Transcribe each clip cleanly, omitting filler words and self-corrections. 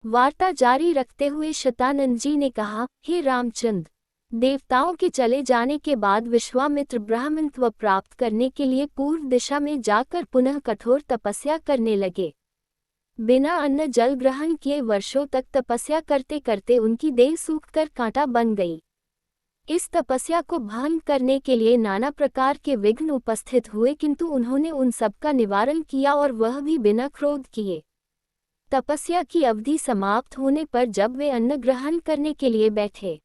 वार्ता जारी रखते हुए शतानंद जी ने कहा, हे रामचंद्र, देवताओं के चले जाने के बाद विश्वामित्र ब्राह्मणत्व प्राप्त करने के लिए पूर्व दिशा में जाकर पुनः कठोर तपस्या करने लगे। बिना अन्न जल ग्रहण किए वर्षों तक तपस्या करते करते उनकी देह सूखकर कांटा बन गई। इस तपस्या को भंग करने के लिए नाना प्रकार के विघ्न उपस्थित हुए, किंतु उन्होंने उन सब का निवारण किया और वह भी बिना क्रोध किए। तपस्या की अवधि समाप्त होने पर जब वे अन्न ग्रहण करने के लिए बैठे,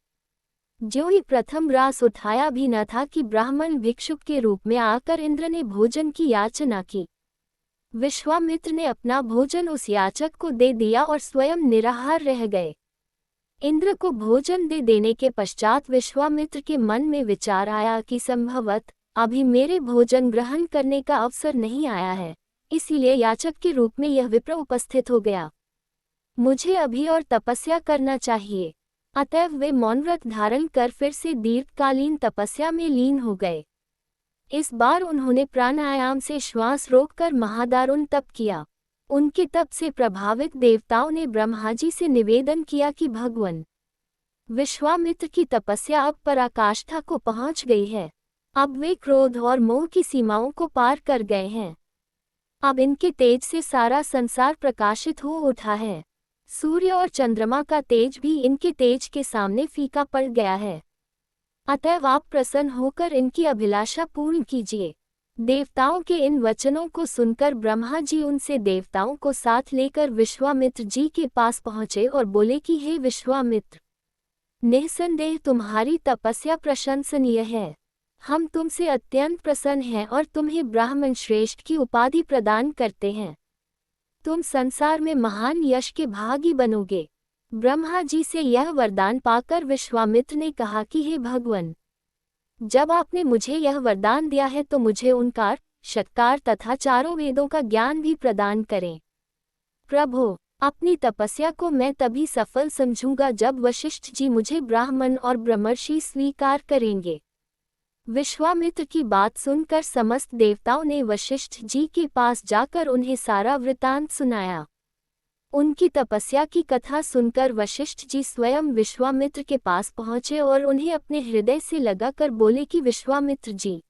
जो ही प्रथम रास उठाया भी न था कि ब्राह्मण भिक्षुक के रूप में आकर इंद्र ने भोजन की याचना की। विश्वामित्र ने अपना भोजन उस याचक को दे दिया और स्वयं निराहार रह गए। इंद्र को भोजन दे देने के पश्चात विश्वामित्र के मन में विचार आया कि संभवत अभी मेरे भोजन ग्रहण करने का अवसर नहीं आया है, इसीलिए याचक के रूप में यह विप्र उपस्थित हो गया। मुझे अभी और तपस्या करना चाहिए। अतएव वे मौन व्रत धारण कर फिर से दीर्घकालीन तपस्या में लीन हो गए। इस बार उन्होंने प्राणायाम से श्वास रोककर महादारुण तप किया। उनके तप से प्रभावित देवताओं ने ब्रह्मा जी से निवेदन किया कि भगवान, विश्वामित्र की तपस्या अब पराकाष्ठा को पहुंच गई है। अब वे क्रोध और मोह की सीमाओं को पार कर गए हैं। अब इनके तेज से सारा संसार प्रकाशित हो उठा है। सूर्य और चंद्रमा का तेज भी इनके तेज के सामने फीका पड़ गया है। अतएव आप प्रसन्न होकर इनकी अभिलाषा पूर्ण कीजिए। देवताओं के इन वचनों को सुनकर ब्रह्मा जी उनसे देवताओं को साथ लेकर विश्वामित्र जी के पास पहुँचे और बोले कि हे विश्वामित्र, निःसंदेह तुम्हारी तपस्या प्रशंसनीय है। हम तुमसे अत्यंत प्रसन्न हैं और तुम्हें ब्राह्मण श्रेष्ठ की उपाधि प्रदान करते हैं। तुम संसार में महान यश के भागी बनोगे। ब्रह्मा जी से यह वरदान पाकर विश्वामित्र ने कहा कि हे भगवान, जब आपने मुझे यह वरदान दिया है तो मुझे ओंकार, षट्कार तथा चारों वेदों का ज्ञान भी प्रदान करें। प्रभो, अपनी तपस्या को मैं तभी सफल समझूंगा जब वशिष्ठ जी मुझे ब्राह्मण और ब्रह्मर्षि स्वीकार करेंगे। विश्वामित्र की बात सुनकर समस्त देवताओं ने वशिष्ठ जी के पास जाकर उन्हें सारा वृतांत सुनाया। उनकी तपस्या की कथा सुनकर वशिष्ठ जी स्वयं विश्वामित्र के पास पहुँचे और उन्हें अपने हृदय से लगाकर बोले कि विश्वामित्र जी,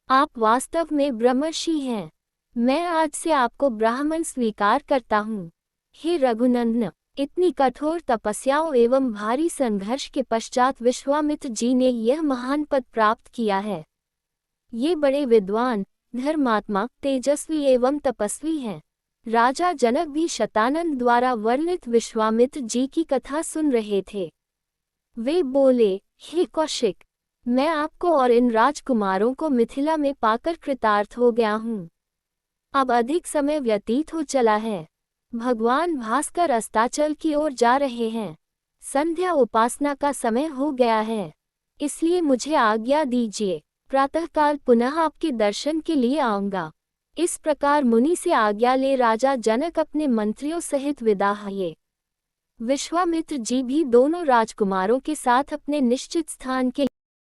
आप वास्तव में ब्रह्मर्षि हैं। मैं आज से आपको ब्राह्मण स्वीकार करता हूँ। हे रघुनंदन, इतनी कठोर तपस्याओं एवं भारी संघर्ष के पश्चात विश्वामित्र जी ने यह महान पद प्राप्त किया है। ये बड़े विद्वान, धर्मात्मा, तेजस्वी एवं तपस्वी हैं। राजा जनक भी शतानंद द्वारा वर्णित विश्वामित्र जी की कथा सुन रहे थे। वे बोले, हे कौशिक, मैं आपको और इन राजकुमारों को मिथिला में पाकर कृतार्थ हो गया हूँ। अब अधिक समय व्यतीत हो चला है। भगवान भास्कर अस्ताचल की ओर जा रहे हैं। संध्या उपासना का समय हो गया है, इसलिए मुझे आज्ञा दीजिए। प्रातःकाल पुनः आपके दर्शन के लिए आऊंगा। इस प्रकार मुनि से आज्ञा ले राजा जनक अपने मंत्रियों सहित विदा हुए। विश्वामित्र जी भी दोनों राजकुमारों के साथ अपने निश्चित स्थान के